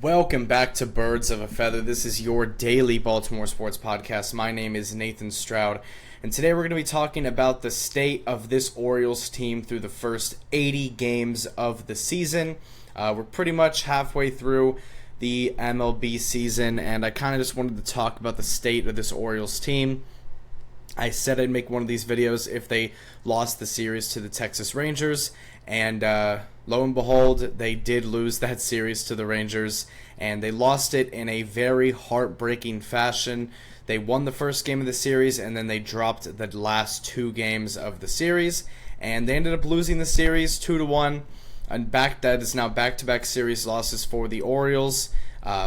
Welcome back to Birds of a Feather. This is your daily Baltimore sports podcast. My name is Nathan Stroud, and today we're going to be talking about the state of this Orioles team through the first 80 games of the season. We're pretty much halfway through the MLB season, and I kind of just wanted to talk about the state of this Orioles team. I said I'd make one of these videos if they lost the series to the Texas Rangers, and lo and behold, they did lose that series to the Rangers, and they lost it in a very heartbreaking fashion. They won the first game of the series, and then they dropped the last two games of the series, and they ended up losing the series 2-1. And that is now back-to-back series losses for the Orioles.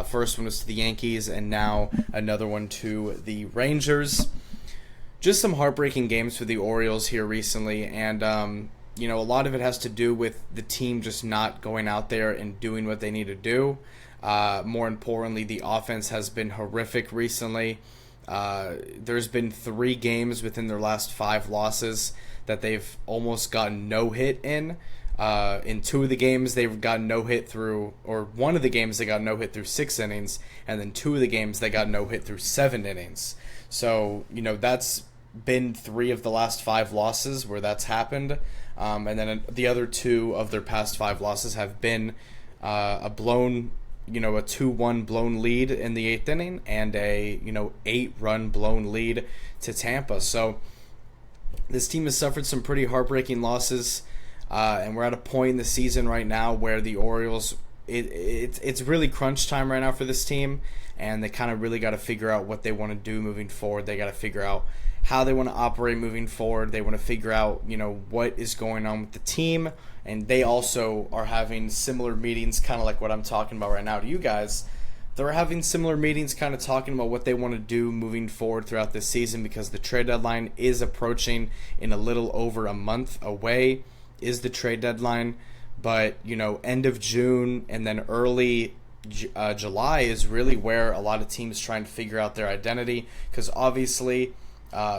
First one was to the Yankees, and now another one to the Rangers. Just some heartbreaking games for the Orioles here recently, and a lot of it has to do with the team just not going out there and doing what they need to do. More importantly, the offense has been horrific recently. There's been 3 games within their last 5 losses that they've almost gotten no hit in. In 2 of the games, they've gotten no hit through, or 1 of the games they got no hit through 6 innings, and then 2 of the games they got no hit through 7 innings. So, that's been 3 of the last 5 losses where that's happened. And then the other 2 of their past 5 losses have been a 2-1 blown lead in the 8th inning and a 8-run blown lead to Tampa. So this team has suffered some pretty heartbreaking losses, and we're at a point in the season right now where the Orioles, it's really crunch time right now for this team, and they kind of really got to figure out what they want to do moving forward. They got to figure out how they want to operate moving forward. They want to figure out, what is going on with the team, and they also are having similar meetings, kind of like what I'm talking about right now to you guys. They're having similar meetings kind of talking about what they want to do moving forward throughout this season, because the trade deadline is approaching in a little over a month away is the trade deadline. But, end of June and then early July is really where a lot of teams trying to figure out their identity, because obviously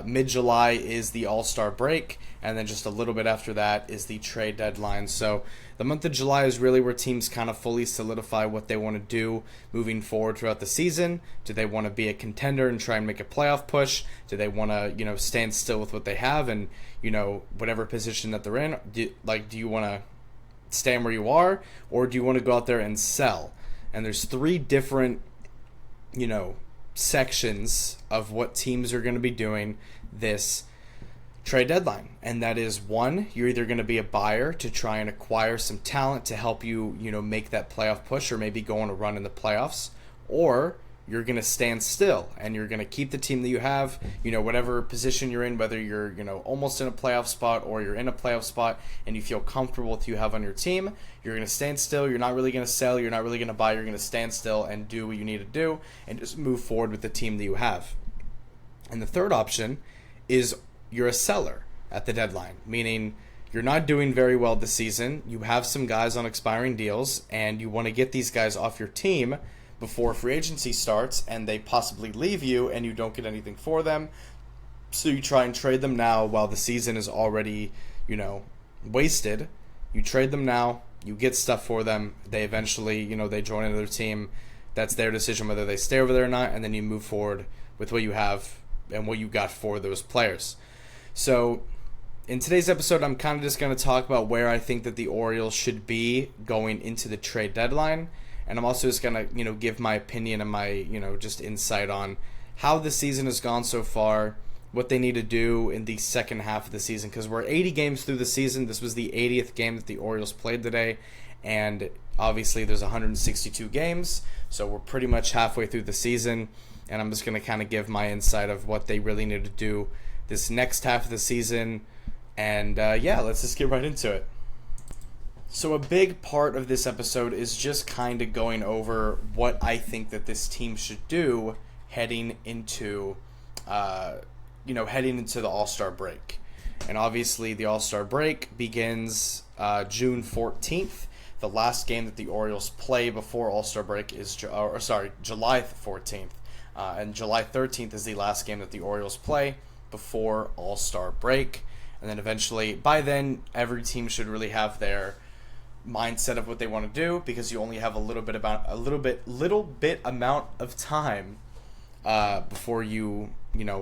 mid-July is the All-Star break, and then just a little bit after that is the trade deadline. So the month of July is really where teams kind of fully solidify what they want to do moving forward throughout the season. Do they want to be a contender and try and make a playoff push? Do they want to, stand still with what they have and, whatever position that they're in? Do you want to stand where you are, or do you want to go out there and sell? And there's 3 different, sections of what teams are going to be doing this trade deadline. And that is, 1, you're either going to be a buyer to try and acquire some talent to help you, make that playoff push or maybe go on a run in the playoffs, or you're going to stand still and you're going to keep the team that you have, whatever position you're in, whether you're, almost in a playoff spot or you're in a playoff spot and you feel comfortable with who you have on your team. You're going to stand still. You're not really going to sell. You're not really going to buy. You're going to stand still and do what you need to do and just move forward with the team that you have. And the third option is you're a seller at the deadline, meaning you're not doing very well this season. You have some guys on expiring deals and you want to get these guys off your team before free agency starts and they possibly leave you and you don't get anything for them. So you try and trade them now while the season is already, wasted. You trade them now, you get stuff for them. They eventually, they join another team. That's their decision whether they stay over there or not, and then you move forward with what you have and what you got for those players. So in today's episode, I'm kind of just going to talk about where I think that the Orioles should be going into the trade deadline. And I'm also just going to, give my opinion and my, just insight on how the season has gone so far, what they need to do in the second half of the season. Because we're 80 games through the season. This was the 80th game that the Orioles played today. And obviously there's 162 games. So we're pretty much halfway through the season. And I'm just going to kind of give my insight of what they really need to do this next half of the season. And let's just get right into it. So a big part of this episode is just kind of going over what I think that this team should do heading into the All-Star break. And obviously the All-Star break begins June 14th. The last game that the Orioles play before All-Star break is July 14th. And July 13th is the last game that the Orioles play before All-Star break. And then eventually, by then, every team should really have their mindset of what they want to do, because you only have a little bit amount of time before you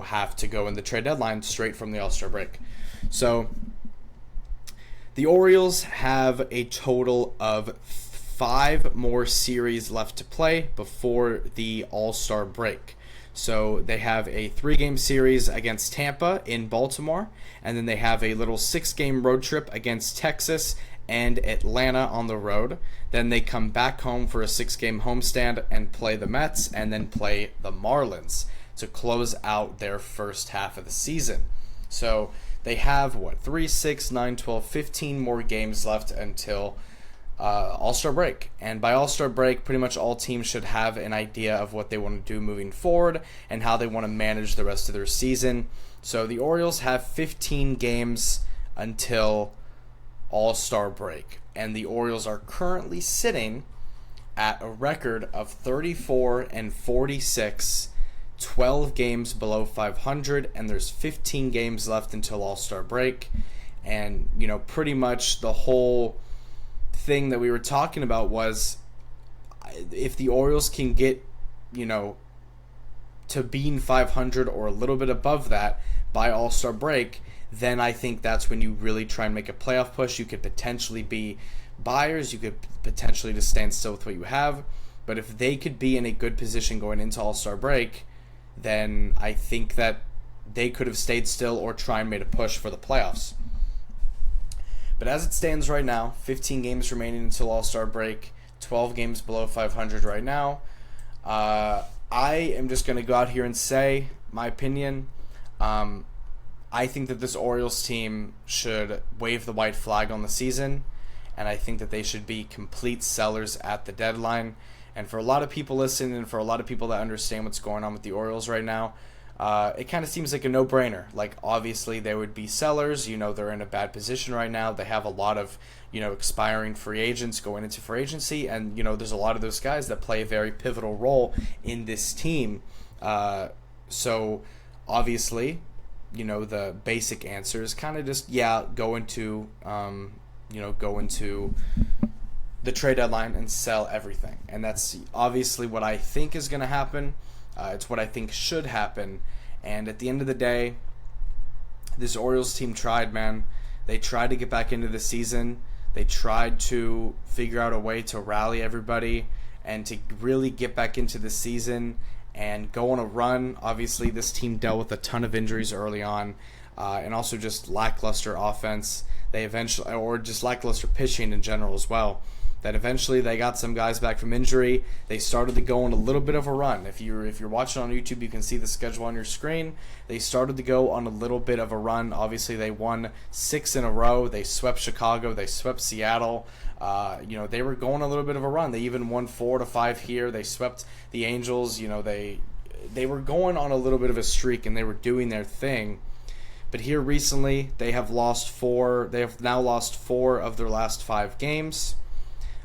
have to go in the trade deadline straight from the All-Star break. So the Orioles have a total of 5 more series left to play before the All-Star break. So they have a 3-game series against Tampa in Baltimore, and then they have a little 6-game road trip against Texas and Atlanta on the road. Then they come back home for a 6-game homestand and play the Mets, and then play the Marlins to close out their first half of the season. So they have 3, 6, 9, 12, 15 more games left until All-Star break. And by All-Star break, pretty much all teams should have an idea of what they want to do moving forward and how they want to manage the rest of their season. So the Orioles have 15 games until All-Star break, and the Orioles are currently sitting at a record of 34-46, 12 games below 500, and there's 15 games left until All-Star break. And pretty much the whole thing that we were talking about was, if the Orioles can get to being 500 or a little bit above that by All-Star break, then I think that's when you really try and make a playoff push. You could potentially be buyers. You could potentially just stand still with what you have. But if they could be in a good position going into All-Star break, then I think that they could have stayed still or try and made a push for the playoffs. But as it stands right now, 15 games remaining until All-Star break, 12 games below 500 right now. I am just going to go out here and say my opinion. I think that this Orioles team should wave the white flag on the season, and I think that they should be complete sellers at the deadline. And for a lot of people listening, and for a lot of people that understand what's going on with the Orioles right now, it kind of seems like a no-brainer. Like, obviously, they would be sellers. They're in a bad position right now. They have a lot of, expiring free agents going into free agency, and, there's a lot of those guys that play a very pivotal role in this team. So, obviously, the basic answer is kind of just, go into the trade deadline and sell everything. And that's obviously what I think is going to happen. It's what I think should happen. And at the end of the day, this Orioles team tried, man. They tried to get back into the season. They tried to figure out a way to rally everybody and to really get back into the season and go on a run. Obviously, this team dealt with a ton of injuries early on, and also just lackluster offense. Or just lackluster pitching in general as well. That eventually they got some guys back from injury. They started to go on a little bit of a run. If you're watching on YouTube, you can see the schedule on your screen. They started to go on a little bit of a run. Obviously, they won 6 in a row. They swept Chicago. They swept Seattle. They were going a little bit of a run. They even won 4 to 5 here. They swept the Angels. They were going on a little bit of a streak, and they were doing their thing. But here recently, they have lost 4. They have now lost 4 of their last 5 games.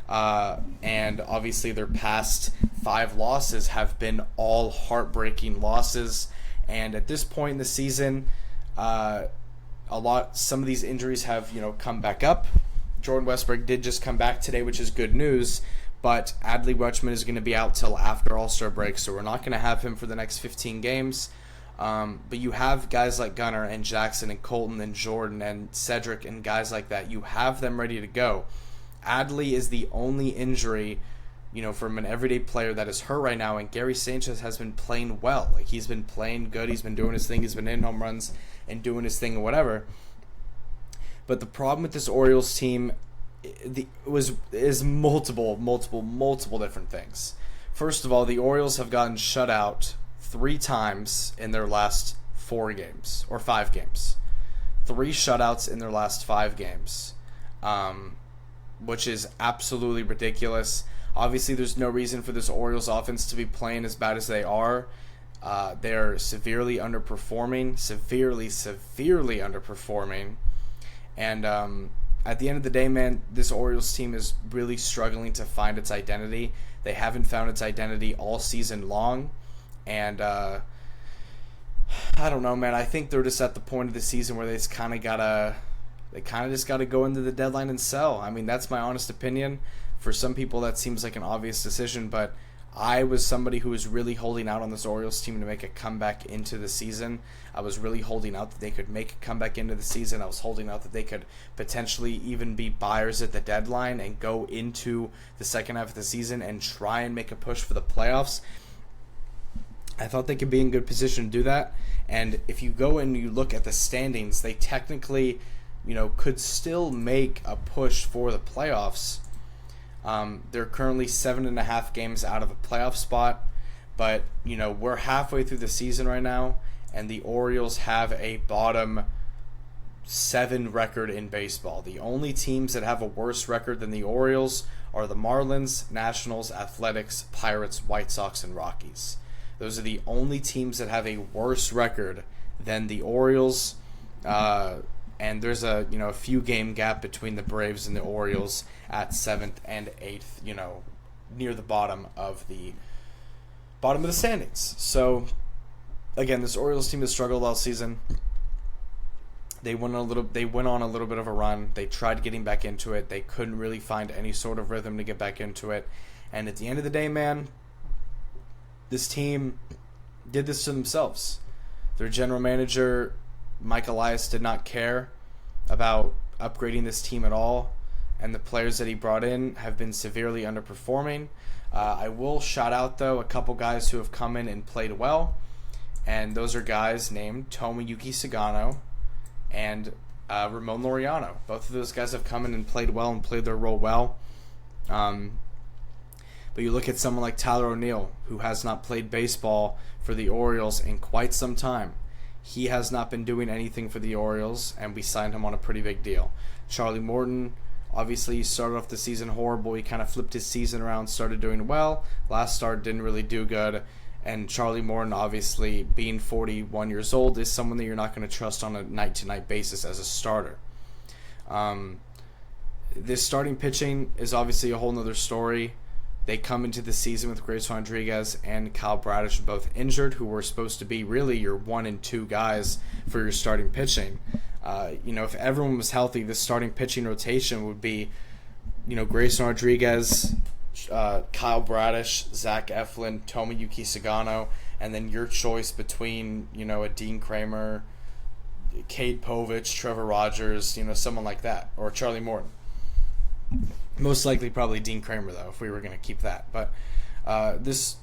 And obviously their past 5 losses have been all heartbreaking losses. And at this point in the season, some of these injuries have, come back up. Jordan Westbrook did just come back today, which is good news. But Adley Rutschman is going to be out till after All-Star break, so we're not going to have him for the next 15 games. But you have guys like Gunnar and Jackson and Colton and Jordan and Cedric and guys like that. You have them ready to go. Adley is the only injury, from an everyday player that is hurt right now, and Gary Sanchez has been playing well. Like, he's been playing good. He's been doing his thing. He's been hitting home runs and doing his thing and whatever. But the problem with this Orioles team is multiple different things. First of all, the Orioles have gotten shut out 3 times in their last 4 games or 5 games. 3 shutouts in their last 5 games. Which is absolutely ridiculous. Obviously, there's no reason for this Orioles offense to be playing as bad as they are. They're severely underperforming. And at the end of the day, man, this Orioles team is really struggling to find its identity. They haven't found its identity all season long. And I don't know, man. I think they're just at the point of the season where they just kind of got to they kind of just got to go into the deadline and sell. I mean, that's my honest opinion. For some people, that seems like an obvious decision, but I was somebody who was really holding out on this Orioles team to make a comeback into the season. I was really holding out that they could make a comeback into the season. I was holding out that they could potentially even be buyers at the deadline and go into the second half of the season and try and make a push for the playoffs. I thought they could be in good position to do that. And if you go and you look at the standings, they technically, could still make a push for the playoffs. They're currently 7.5 games out of a playoff spot, but we're halfway through the season right now, and the Orioles have a bottom 7 record in baseball. The only teams that have a worse record than the Orioles are the Marlins, Nationals, Athletics, Pirates, White Sox, and Rockies. Those are the only teams that have a worse record than the Orioles. And there's a few game gap between the Braves and the Orioles at 7th and 8th, near the bottom of the standings. So again, this Orioles team has struggled all season. They went on a little bit of a run. They tried getting back into it. They couldn't really find any sort of rhythm to get back into it. And at the end of the day, man, this team did this to themselves. Their general manager, Mike Elias, did not care about upgrading this team at all, and the players that he brought in have been severely underperforming. I will shout out, though, a couple guys who have come in and played well, and those are guys named Tomoyuki Sagano and Ramon Laureano. Both of those guys have come in and played well and played their role well. But you look at someone like Tyler O'Neill, who has not played baseball for the Orioles in quite some time. He has not been doing anything for the Orioles, and we signed him on a pretty big deal. Charlie Morton, obviously, he started off the season horrible. He kind of flipped his season around, started doing well. Last start didn't really do good. And Charlie Morton, obviously, being 41 years old, is someone that you're not going to trust on a night-to-night basis as a starter. This starting pitching is obviously a whole nother story. They come into the season with Grayson Rodriguez and Kyle Bradish both injured, who were supposed to be really your 1 and 2 guys for your starting pitching. If everyone was healthy, the starting pitching rotation would be, Grayson Rodriguez, Kyle Bradish, Zach Eflin, Tomoyuki Sagano, and then your choice between, a Dean Kramer, Cade Povich, Trevor Rogers, someone like that, or Charlie Morton. Most likely probably Dean Kramer, though, if we were going to keep that. But this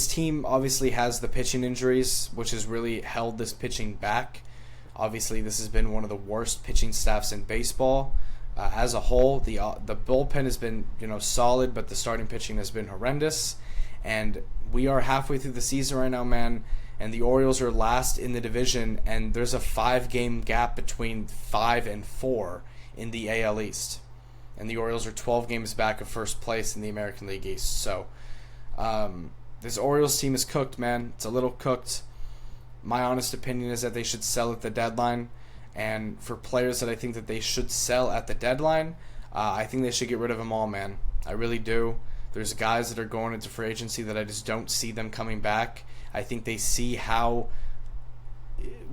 team obviously has the pitching injuries, which has really held this pitching back. Obviously, this has been one of the worst pitching staffs in baseball. As a whole, the bullpen has been solid, but the starting pitching has been horrendous. And we are halfway through the season right now, man, and the Orioles are last in the division, and there's a 5-game gap between 5 and 4 in the AL East. And the Orioles are 12 games back of first place in the American League East. So this Orioles team is cooked, man. It's a little cooked. My honest opinion is that they should sell at the deadline. And for players that I think that they should sell at the deadline, I think they should get rid of them all, man. I really do. There's guys that are going into free agency that I just don't see them coming back. I think they see how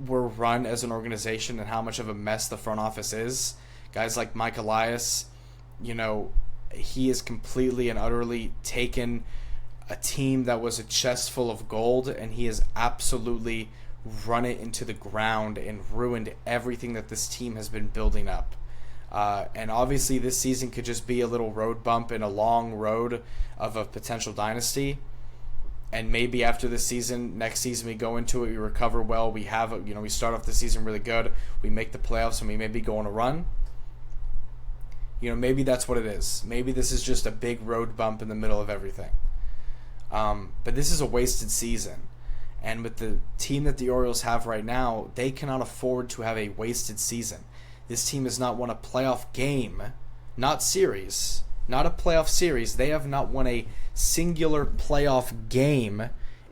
we're run as an organization and how much of a mess the front office is. Guys like Mike Elias, he has completely and utterly taken a team that was a chest full of gold, and he has absolutely run it into the ground and ruined everything that this team has been building up. And obviously this season could just be a little road bump in a long road of a potential dynasty. And maybe after this season, next season we go into it, we recover well, we have we start off the season really good, we make the playoffs, and we maybe go on a run. Maybe that's what it is. Maybe this is just a big road bump in the middle of everything. But this is a wasted season. And with the team that the Orioles have right now, they cannot afford to have a wasted season. This team has not won a playoff game, not series, not a playoff series. They have not won a singular playoff game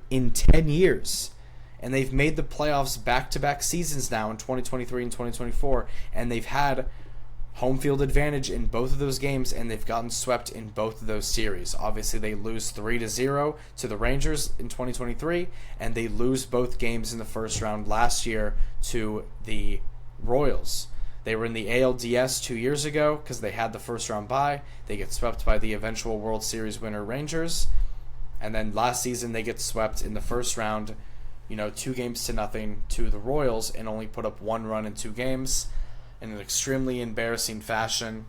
in 10 years. And they've made the playoffs back-to-back seasons now in 2023 and 2024. And they've had home field advantage in both of those games, and they've gotten swept in both of those series. Obviously, they lose 3-0 to the Rangers in 2023, and they lose both games in the first round last year to the Royals. They were in the ALDS 2 years ago because they had the first round bye. They get swept by the eventual World Series winner Rangers. And then last season they get swept in the first round, 2-0 to the Royals, and only put up 1 run in 2 games in an extremely embarrassing fashion.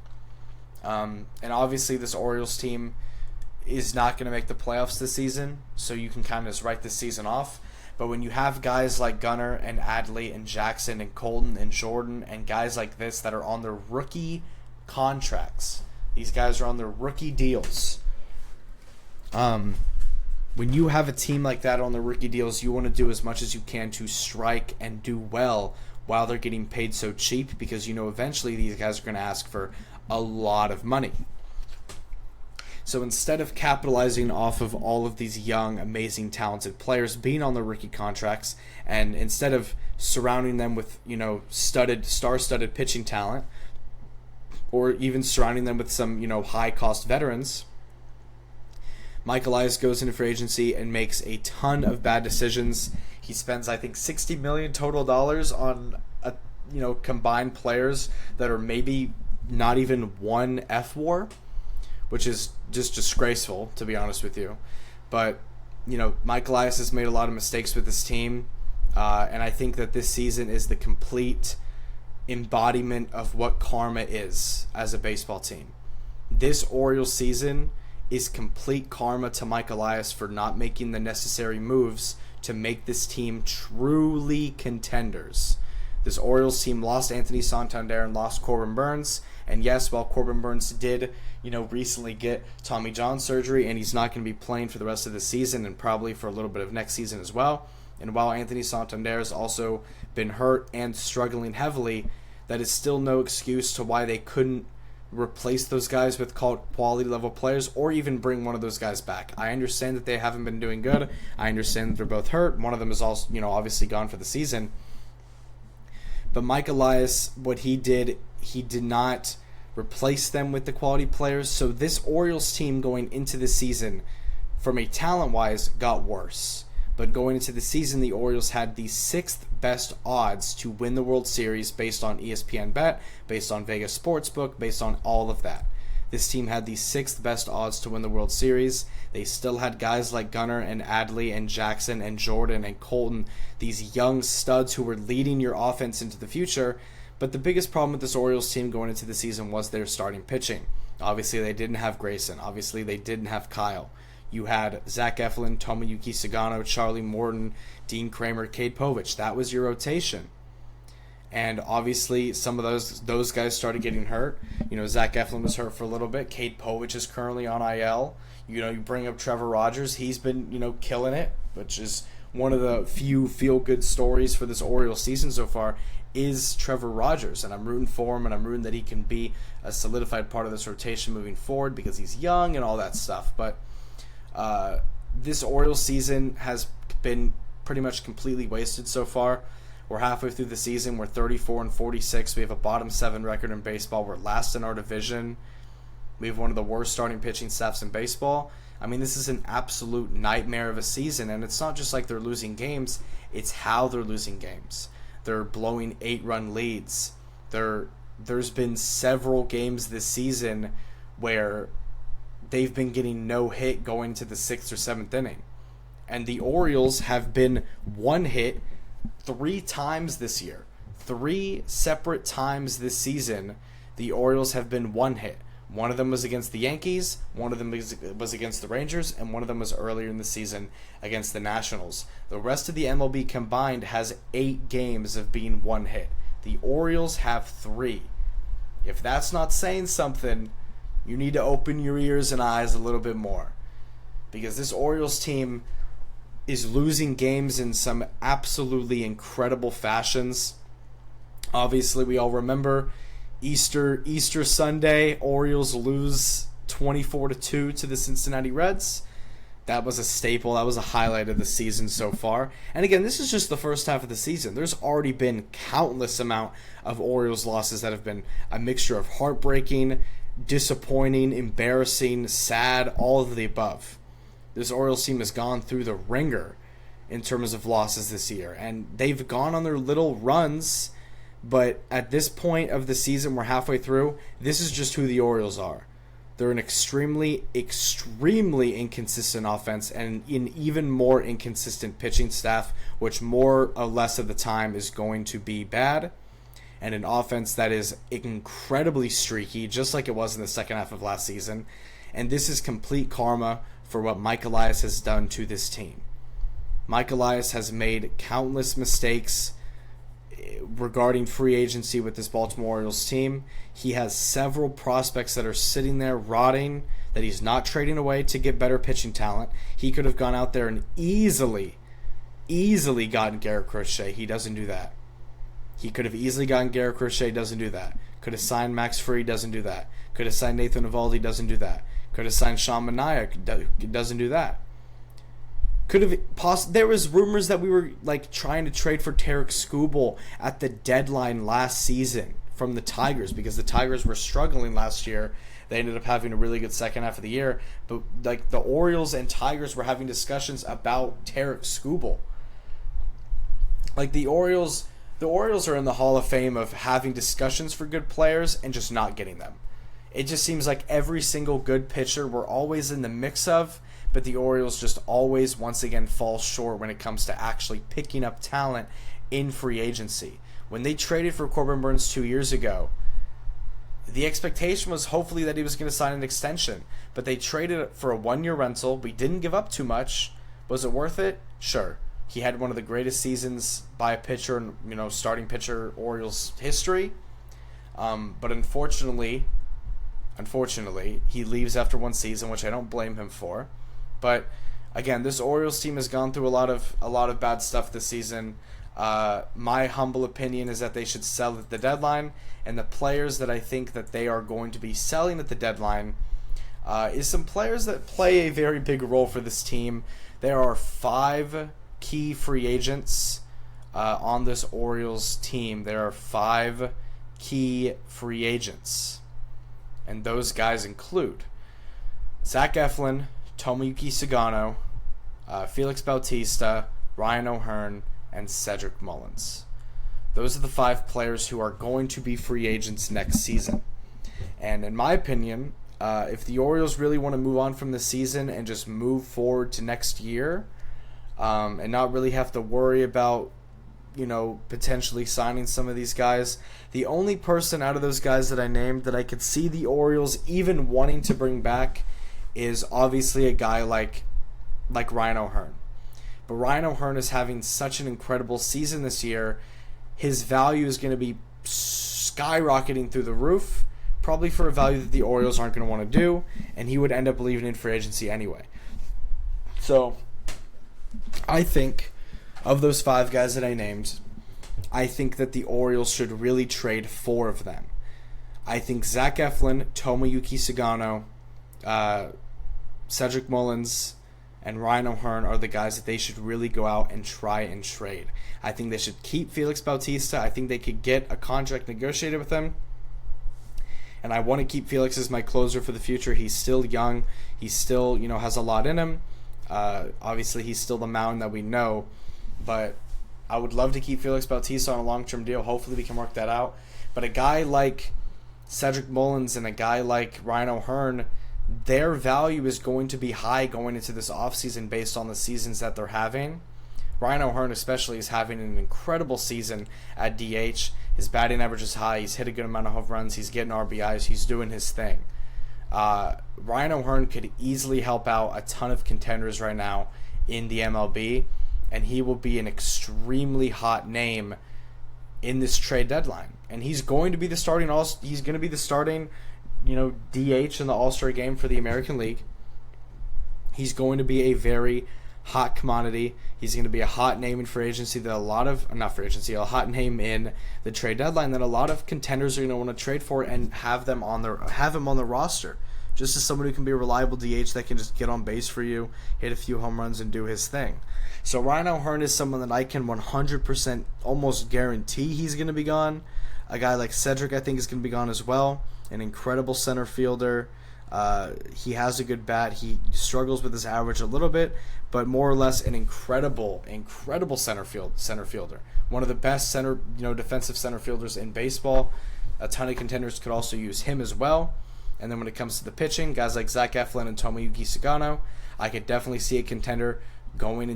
And obviously this Orioles team is not going to make the playoffs this season, so you can kind of just write this season off. But when you have guys like Gunnar and Adley and Jackson and Colton and Jordan and guys like this that are on their rookie contracts, these guys are on their rookie deals. When you have a team like that on the rookie deals, you want to do as much as you can to strike and do well while they're getting paid so cheap, because eventually these guys are going to ask for a lot of money. So instead of capitalizing off of all of these young, amazing, talented players being on their rookie contracts, and instead of surrounding them with, star-studded pitching talent, or even surrounding them with some, high-cost veterans, Mike Elias goes into free agency and makes a ton of bad decisions. He spends, I think, $60 million total on, combined players that are maybe not even one F-WAR, which is just disgraceful, to be honest with you. But, Mike Elias has made a lot of mistakes with this team, and I think that this season is the complete embodiment of what karma is as a baseball team. This Orioles season is complete karma to Mike Elias for not making the necessary moves to make this team truly contenders. This Orioles team lost Anthony Santander and lost Corbin Burns. And yes, while Corbin Burns did, recently get Tommy John surgery, and he's not going to be playing for the rest of the season and probably for a little bit of next season as well. And while Anthony Santander has also been hurt and struggling heavily, that is still no excuse to why they couldn't replace those guys with quality level players, or even bring one of those guys back. I understand that they haven't been doing good. I understand that they're both hurt. One of them is also, obviously gone for the season. But Mike Elias, what he did not replace them with the quality players. So this Orioles team going into the season, from a talent-wise, got worse. But going into the season, the Orioles had the 6th best odds to win the World Series based on ESPN Bet, based on Vegas Sportsbook, based on all of that. This team had the 6th best odds to win the World Series. They still had guys like Gunnar and Adley and Jackson and Jordan and Colton, these young studs who were leading your offense into the future. But the biggest problem with this Orioles team going into the season was their starting pitching. Obviously, they didn't have Grayson. Obviously, they didn't have Kyle. You had Zach Eflin, Tomoyuki Sagano, Charlie Morton, Dean Kramer, Cade Povich. That was your rotation. And obviously, some of those guys started getting hurt. Zach Eflin was hurt for a little bit. Cade Povich is currently on IL. You bring up Trevor Rogers. He's been, killing it, which is one of the few feel-good stories for this Orioles season so far, is Trevor Rogers. And I'm rooting for him, and I'm rooting that he can be a solidified part of this rotation moving forward because he's young and all that stuff. But this Orioles season has been pretty much completely wasted so far. We're halfway through the season. We're 34-46. We have a bottom 7 record in baseball. We're last in our division. We have one of the worst starting pitching staffs in baseball. I mean, this is an absolute nightmare of a season, and it's not just like they're losing games. It's how they're losing games. They're blowing 8-run leads. There's been several games this season where they've been getting no hit going to the 6th or 7th inning. And the Orioles have been one hit 3 times this year. 3 separate times this season, the Orioles have been one hit. One of them was against the Yankees, one of them was against the Rangers, and one of them was earlier in the season against the Nationals. The rest of the MLB combined has 8 games of being one hit. The Orioles have 3. If that's not saying something, you need to open your ears and eyes a little bit more. Because this Orioles team is losing games in some absolutely incredible fashions. Obviously, we all remember Easter Sunday, Orioles lose 24-2 to the Cincinnati Reds. That was a staple. That was a highlight of the season so far. And again, this is just the first half of the season. There's already been countless amount of Orioles losses that have been a mixture of heartbreaking, disappointing, embarrassing, sad, all of the above. This Orioles team has gone through the ringer in terms of losses this year, and they've gone on their little runs But at this point of the season, we're halfway through, this is just who the Orioles are. They're an extremely, extremely inconsistent offense and an even more inconsistent pitching staff, which more or less of the time is going to be bad, and an offense that is incredibly streaky, just like it was in the second half of last season. And this is complete karma for what Mike Elias has done to this team. Mike Elias has made countless mistakes regarding free agency with this Baltimore Orioles team. He has several prospects that are sitting there rotting that he's not trading away to get better pitching talent. He could have gone out there and easily gotten Garrett Crochet. He doesn't do that. He could have easily gotten Garrett Crochet, doesn't do that. Could have signed Max Fried, doesn't do that. Could have signed Nathan Eovaldi, doesn't do that. Could have signed Sean Manaea, doesn't do that. Could have there was rumors that we were like trying to trade for Tarek Skubal at the deadline last season from the Tigers, because the Tigers were struggling last year. They ended up having a really good second half of the year, but like the Orioles and Tigers were having discussions about Tarek Skubal. Like the Orioles are in the Hall of Fame of having discussions for good players and just not getting them. It just seems like every single good pitcher we're always in the mix of, but the Orioles just always, once again, fall short when it comes to actually picking up talent in free agency. When they traded for Corbin Burns 2 years ago, the expectation was hopefully that he was going to sign an extension, but they traded it for a 1-year rental. We didn't give up too much. Was it worth it? Sure. He had one of the greatest seasons by a pitcher in, starting pitcher Orioles history. But unfortunately, he leaves after one season, which I don't blame him for. But again, this Orioles team has gone through a lot of bad stuff this season. My humble opinion is that they should sell at the deadline, and the players that I think that they are going to be selling at the deadline is some players that play a very big role for this team. There are 5 key free agents on this Orioles team. There are 5 key free agents, and those guys include Zach Eflin, Tomoyuki Sugano, Felix Bautista, Ryan O'Hearn, and Cedric Mullins. Those are the 5 players who are going to be free agents next season. And in my opinion, if the Orioles really want to move on from this season and just move forward to next year, and not really have to worry about, potentially signing some of these guys, the only person out of those guys that I named that I could see the Orioles even wanting to bring back is obviously a guy like Ryan O'Hearn. But Ryan O'Hearn is having such an incredible season this year. His value is going to be skyrocketing through the roof, probably for a value that the Orioles aren't going to want to do, and he would end up leaving in free agency anyway. So I think of those 5 guys that I named, I think that the Orioles should really trade 4 of them. I think Zach Eflin, Tomoyuki Sugano, Cedric Mullins, and Ryan O'Hearn are the guys that they should really go out and try and trade. I think they should keep Felix Bautista. I think they could get a contract negotiated with him. And I want to keep Felix as my closer for the future. He's still young. He still, has a lot in him. Obviously, he's still the mound that we know. But I would love to keep Felix Bautista on a long-term deal. Hopefully, we can work that out. But a guy like Cedric Mullins and a guy like Ryan O'Hearn, their value is going to be high going into this offseason based on the seasons that they're having. Ryan O'Hearn especially is having an incredible season at DH. His batting average is high. He's hit a good amount of home runs. He's getting RBIs. He's doing his thing. Ryan O'Hearn could easily help out a ton of contenders right now in the MLB, and he will be an extremely hot name in this trade deadline. And he's going to be the starting DH in the All-Star game for the American League. He's going to be a very hot commodity. He's going to be a hot name in free agency that a hot name in the trade deadline that a lot of contenders are going to want to trade for and have him on the roster. Just as someone who can be a reliable DH that can just get on base for you, hit a few home runs, and do his thing. So Ryan O'Hearn is someone that I can 100% almost guarantee he's going to be gone. A guy like Cedric I think is going to be gone as well. An incredible center fielder. He has a good bat. He struggles with his average a little bit, but more or less an incredible center fielder. One of the best defensive center fielders in baseball. A ton of contenders could also use him as well. And then when it comes to the pitching, guys like Zach Eflin and Tomoyuki Sugano, I could definitely see a contender going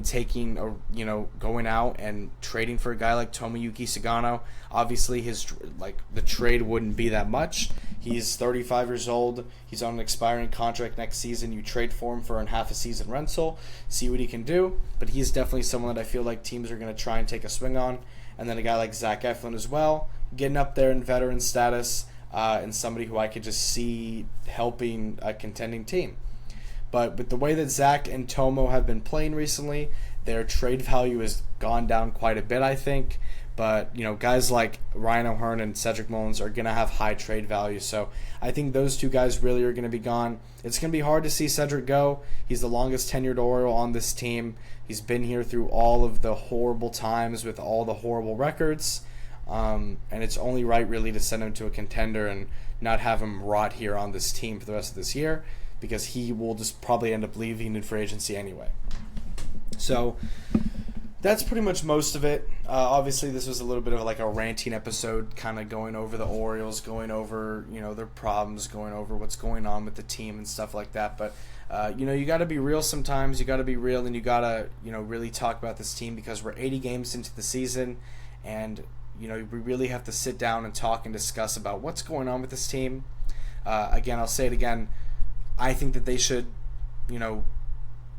out and trading for a guy like Tomoyuki Sugano. Obviously, the trade wouldn't be that much. He's 35 years old. He's on an expiring contract next season. You trade for him for a half a season rental, see what he can do. But he's definitely someone that I feel like teams are going to try and take a swing on. And then a guy like Zach Eflin as well, getting up there in veteran status, and somebody who I could just see helping a contending team. But with the way that Zach and Tomo have been playing recently, their trade value has gone down quite a bit, I think. But, guys like Ryan O'Hearn and Cedric Mullins are going to have high trade value. So I think those two guys really are going to be gone. It's going to be hard to see Cedric go. He's the longest tenured Oriole on this team. He's been here through all of the horrible times with all the horrible records. And it's only right, really, to send him to a contender and not have him rot here on this team for the rest of this year, because he will just probably end up leaving in free agency anyway. So that's pretty much most of it. Obviously, this was a little bit of like a ranting episode, kind of going over the Orioles, going over their problems, going over what's going on with the team and stuff like that. But you got to be real sometimes. You got to be real, and you got to really talk about this team, because we're 80 games into the season, and we really have to sit down and talk and discuss about what's going on with this team. Again, I'll say it again. I think that they should,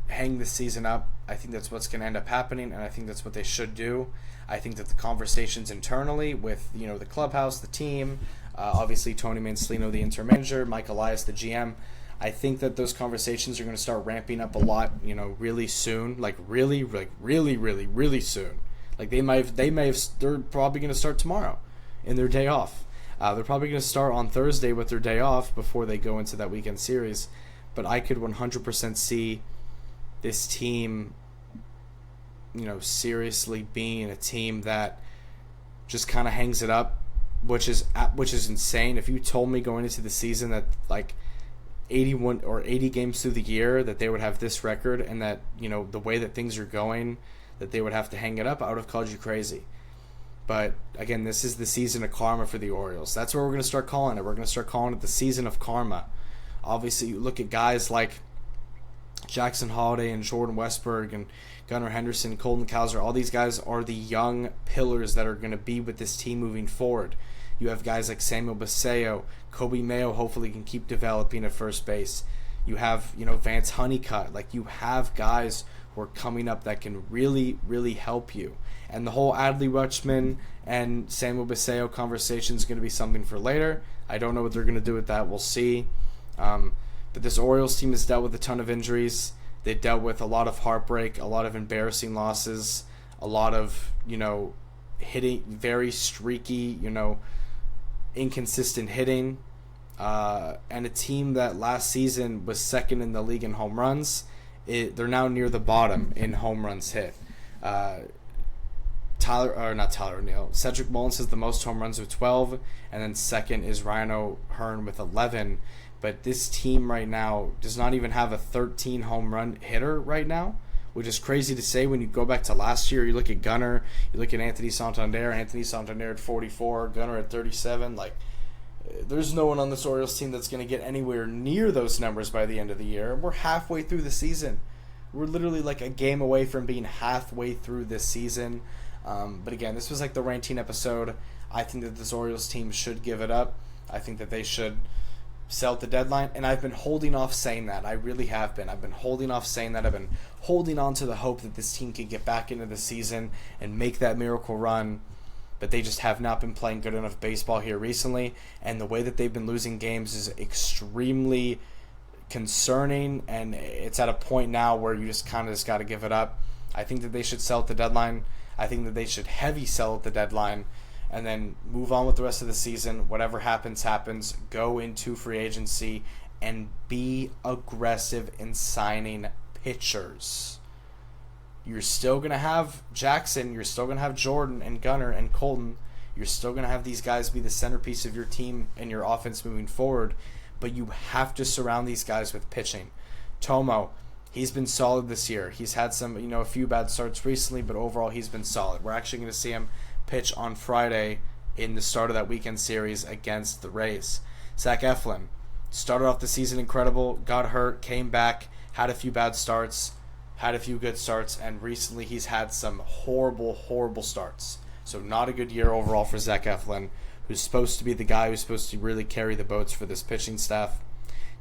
hang this season up. I think that's what's going to end up happening, and I think that's what they should do. I think that the conversations internally with, the clubhouse, the team, obviously Tony Mancelino, the interim manager, Mike Elias, the GM, I think that those conversations are going to start ramping up a lot, really soon, really soon. They're probably going to start tomorrow in their day off. They're probably going to start on Thursday with their day off before they go into that weekend series. But I could 100% see this team, seriously being a team that just kind of hangs it up, which is insane. If you told me going into the season that 81 or 80 games through the year that they would have this record, and that the way that things are going, that they would have to hang it up, I would have called you crazy. But again, this is the season of karma for the Orioles. That's what we're going to start calling it. We're going to start calling it the season of karma. Obviously, you look at guys like Jackson Holliday and Jordan Westberg and Gunnar Henderson, Colton Cowser. All these guys are the young pillars that are going to be with this team moving forward. You have guys like Samuel Basallo, Kobe Mayo hopefully can keep developing at first base. You have, Vance Honeycutt. You have guys who are coming up that can really, really help you. And the whole Adley Rutschman and Samuel Basallo conversation is going to be something for later. I don't know what they're going to do with that. We'll see. But this Orioles team has dealt with a ton of injuries. They dealt with a lot of heartbreak, a lot of embarrassing losses, a lot of, hitting, very streaky, inconsistent hitting. And a team that last season was second in the league in home runs. They're now near the bottom in home runs hit. Cedric Mullins has the most home runs with 12, and then second is Ryan O'Hearn with 11. But this team right now does not even have a 13 home run hitter right now, which is crazy to say when you go back to last year. You look at Gunnar, you look at Anthony Santander at 44, Gunnar at 37. There's no one on this Orioles team that's going to get anywhere near those numbers by the end of the year. We're halfway through the season. We're literally a game away from being halfway through this season. But again, this was the ranting episode. I think that this Orioles team should give it up. I think that they should sell at the deadline. And I've been holding off saying that. I really have been. I've been holding off saying that. I've been holding on to the hope that this team can get back into the season and make that miracle run. But they just have not been playing good enough baseball here recently. And the way that they've been losing games is extremely concerning. And it's at a point now where you just got to give it up. I think that they should sell at the deadline. I think that they should heavy sell at the deadline and then move on with the rest of the season. Whatever happens, happens. Go into free agency and be aggressive in signing pitchers. You're still going to have Jackson. You're still going to have Jordan and Gunnar and Colton. You're still going to have these guys be the centerpiece of your team and your offense moving forward. but you have to surround these guys with pitching. Tomo, he's been solid this year. He's had some, a few bad starts recently, but overall he's been solid. We're actually going to see him pitch on Friday in the start of that weekend series against the Rays. Zach Eflin started off the season incredible, got hurt, came back, had a few bad starts, had a few good starts, and recently he's had some horrible starts. So not a good year overall for Zach Eflin, who's supposed to be the guy who's supposed to really carry the boats for this pitching staff.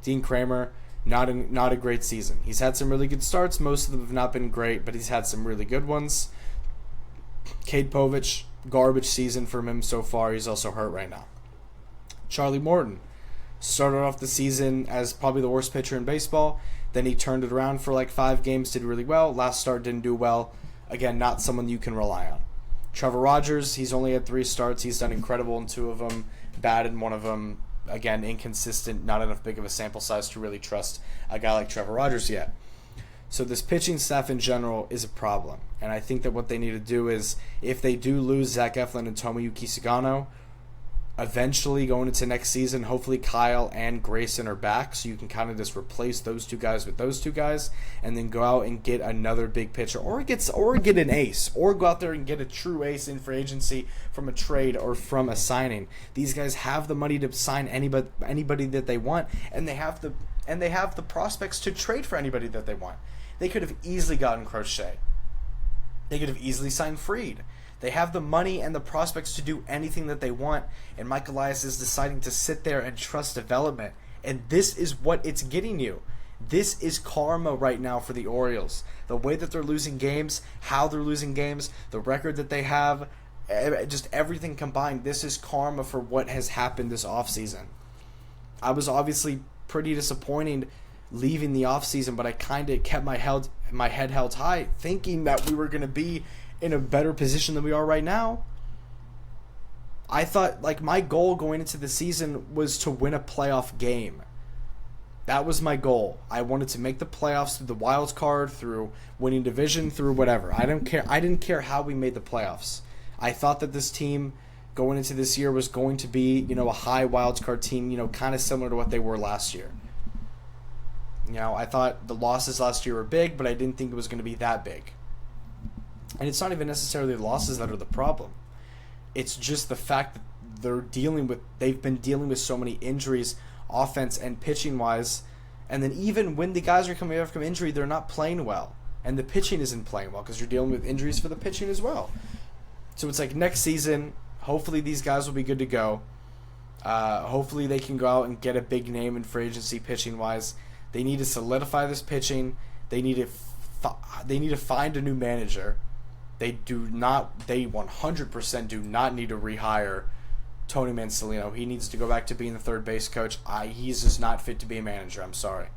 Dean Kramer, not a great season. He's had some really good starts. Most of them have not been great, but he's had some really good ones. Cade Povich, garbage season from him so far. He's also hurt right now. Charlie Morton started off the season as probably the worst pitcher in baseball. Then he turned it around for like 5 games, did really well. Last start didn't do well. Again, not someone you can rely on. Trevor Rogers, he's only had 3 starts. He's done incredible in 2 of them, bad in 1 of them. Again, inconsistent, not enough big of a sample size to really trust a guy like Trevor Rogers yet. So this pitching staff in general is a problem. And I think that what they need to do is, if they do lose Zach Eflin and Tomoyuki Sugano, eventually going into next season, hopefully Kyle and Grayson are back, so you can kind of just replace those 2 guys with those 2 guys, and then go out and get another big pitcher, or get an ace, or go out there and get a true ace in free agency from a trade or from a signing. These guys have the money to sign anybody that they want, and they have the prospects to trade for anybody that they want. They could have easily gotten Crochet. They could have easily signed Fried. They have the money and the prospects to do anything that they want, and Mike Elias is deciding to sit there and trust development. And this is what it's getting you. This is karma right now for the Orioles. The way that they're losing games, how they're losing games, the record that they have, just everything combined. This is karma for what has happened this offseason. I was obviously pretty disappointed leaving the offseason, but I kind of kept my head held high, thinking that we were going to be in a better position than we are right now. I thought, like, my goal going into the season was to win a playoff game. That was my goal. I wanted to make the playoffs through the wild card, through winning division, through whatever. I didn't care how we made the playoffs. I thought that this team going into this year was going to be, a high wild card team, kind of similar to what they were last year. I thought the losses last year were big, but I didn't think it was going to be that big. And it's not even necessarily the losses that are the problem. It's just the fact that they've been dealing with so many injuries, offense and pitching wise, and then even when the guys are coming back from injury, they're not playing well, and the pitching isn't playing well because you're dealing with injuries for the pitching as well. So it's like next season, hopefully these guys will be good to go. Hopefully they can go out and get a big name in free agency pitching wise. They need to solidify this pitching. They need to find a new manager. They 100% do not need to rehire Tony Mansolino. He needs to go back to being the third base coach. He's just not fit to be a manager. I'm sorry.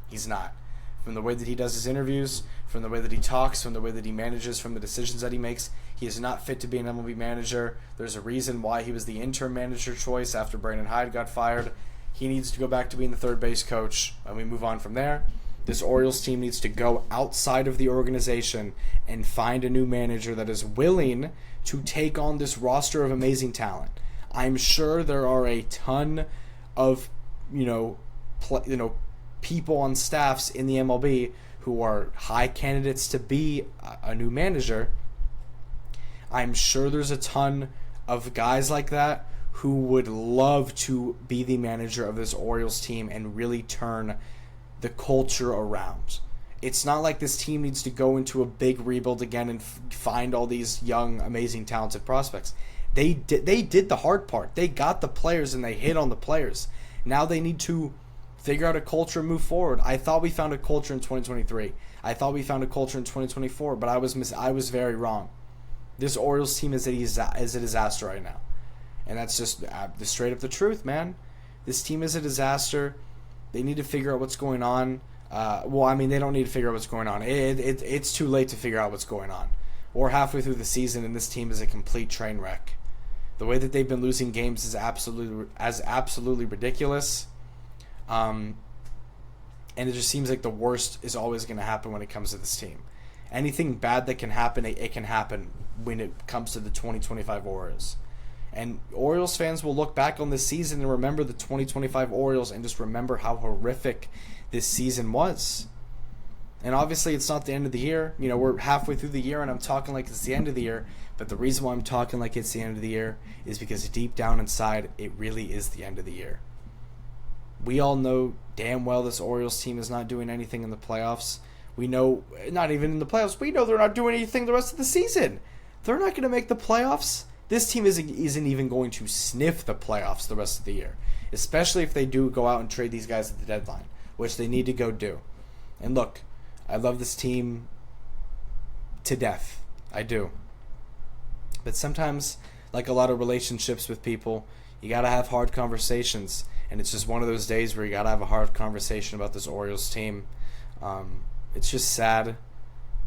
He's not. From the way that he does his interviews, from the way that he talks, from the way that he manages, from the decisions that he makes, he is not fit to be an MLB manager. There's a reason why he was the interim manager choice after Brandon Hyde got fired. He needs to go back to being the third base coach, and we move on from there. This Orioles team needs to go outside of the organization and find a new manager that is willing to take on this roster of amazing talent. I'm sure there are a ton of, people on staffs in the MLB who are high candidates to be a new manager. I'm sure there's a ton of guys like that who would love to be the manager of this Orioles team and really turn the culture around. It's not like this team needs to go into a big rebuild again and find all these young, amazing, talented prospects. They did the hard part. They got the players and they hit on the players. Now they need to figure out a culture and move forward. I thought we found a culture in 2023. I thought we found a culture in 2024, but I was very wrong. This Orioles team is a disaster right now. And that's just straight up the truth, man. This team is a disaster. They need to figure out what's going on. They don't need to figure out what's going on. It's too late to figure out what's going on. We're halfway through the season, and this team is a complete train wreck. The way that they've been losing games is absolutely ridiculous. And it just seems like the worst is always going to happen when it comes to this team. Anything bad that can happen, it can happen when it comes to the 2025 Orioles. And Orioles fans will look back on this season and remember the 2025 Orioles and just remember how horrific this season was. And obviously it's not the end of the year. We're halfway through the year and I'm talking like it's the end of the year. But the reason why I'm talking like it's the end of the year is because deep down inside, it really is the end of the year. We all know damn well this Orioles team is not doing anything in the playoffs. We know, not even in the playoffs, we know they're not doing anything the rest of the season. They're not going to make the playoffs. This team isn't even going to sniff the playoffs the rest of the year, especially if they do go out and trade these guys at the deadline, which they need to go do. And look, I love this team to death. I do. But sometimes, like a lot of relationships with people, you got to have hard conversations. And it's just one of those days where you got to have a hard conversation about this Orioles team. It's just sad.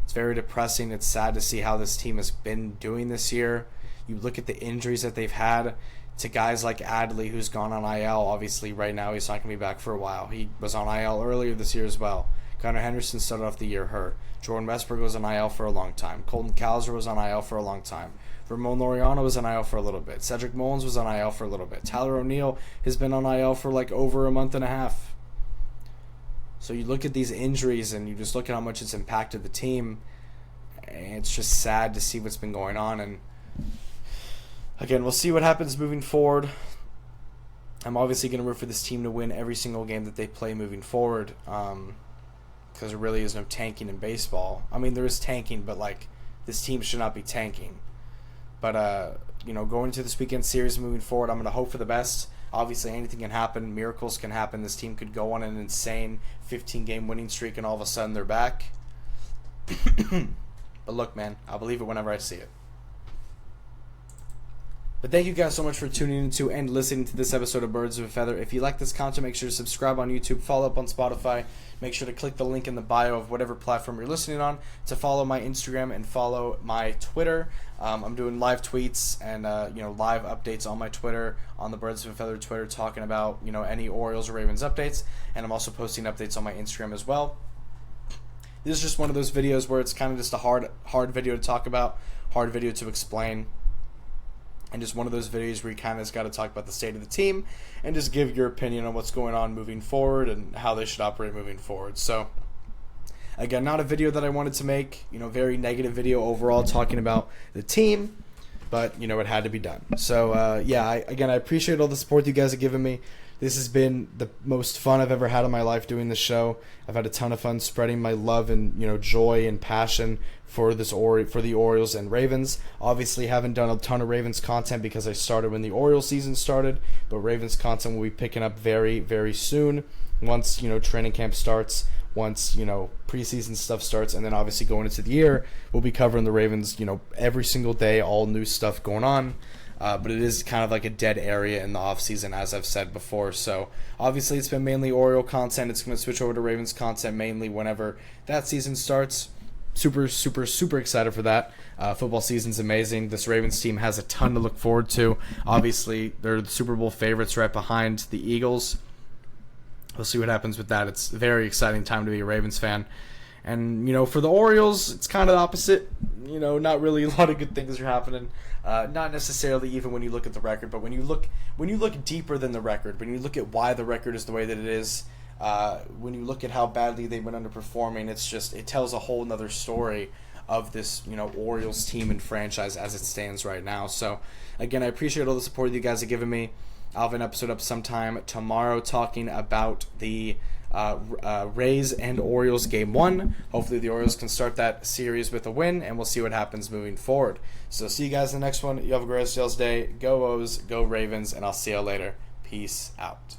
It's very depressing. It's sad to see how this team has been doing this year. You look at the injuries that they've had to guys like Adley, who's gone on IL. Obviously, right now, he's not going to be back for a while. He was on IL earlier this year as well. Connor Henderson started off the year hurt. Jordan Westburg was on IL for a long time. Colton Cowser was on IL for a long time. Ramon Laureano was on IL for a little bit. Cedric Mullins was on IL for a little bit. Tyler O'Neill has been on IL for like over a month and a half. So you look at these injuries and you just look at how much it's impacted the team. And it's just sad to see what's been going on. And again, we'll see what happens moving forward. I'm obviously going to root for this team to win every single game that they play moving forward. Because there really is no tanking in baseball. I mean, there is tanking, but like this team should not be tanking. But, going into this weekend series moving forward, I'm going to hope for the best. Obviously, anything can happen. Miracles can happen. This team could go on an insane 15-game winning streak, and all of a sudden they're back. But look, man, I'll believe it whenever I see it. But thank you guys so much for tuning into and listening to this episode of Birds of a Feather. If you like this content, make sure to subscribe on YouTube, follow up on Spotify. Make sure to click the link in the bio of whatever platform you're listening on to follow my Instagram and follow my Twitter. I'm doing live tweets and live updates on my Twitter, on the Birds of a Feather Twitter, talking about any Orioles or Ravens updates. And I'm also posting updates on my Instagram as well. This is just one of those videos where it's kind of just a hard video to talk about, hard video to explain. And just one of those videos where you kind of just got to talk about the state of the team and just give your opinion on what's going on moving forward and how they should operate moving forward. So, again, not a video that I wanted to make, very negative video overall talking about the team, but, it had to be done. So, I appreciate all the support you guys have given me. This has been the most fun I've ever had in my life doing this show. I've had a ton of fun spreading my love and joy and passion for the Orioles and Ravens. Obviously, haven't done a ton of Ravens content because I started when the Orioles season started, but Ravens content will be picking up very, very soon once training camp starts, once preseason stuff starts, and then obviously going into the year, we'll be covering the Ravens every single day, all new stuff going on. But it is kind of like a dead area in the offseason, as I've said before. So, obviously, it's been mainly Oriole content. It's going to switch over to Ravens content mainly whenever that season starts. Super, super, super excited for that. Football season's amazing. This Ravens team has a ton to look forward to. Obviously, they're the Super Bowl favorites right behind the Eagles. We'll see what happens with that. It's a very exciting time to be a Ravens fan. And, for the Orioles, it's kind of the opposite. Not really a lot of good things are happening. Not necessarily even when you look at the record, but when you look deeper than the record, when you look at why the record is the way that it is, when you look at how badly they've been underperforming, it tells a whole nother story of this, Orioles team and franchise as it stands right now. So, again, I appreciate all the support you guys have given me. I'll have an episode up sometime tomorrow talking about the Rays and Orioles Game 1. Hopefully the Orioles can start that series with a win, and we'll see what happens moving forward. So see you guys in the next one. You have a great sales day. Go O's, go Ravens, and I'll see you later. Peace out.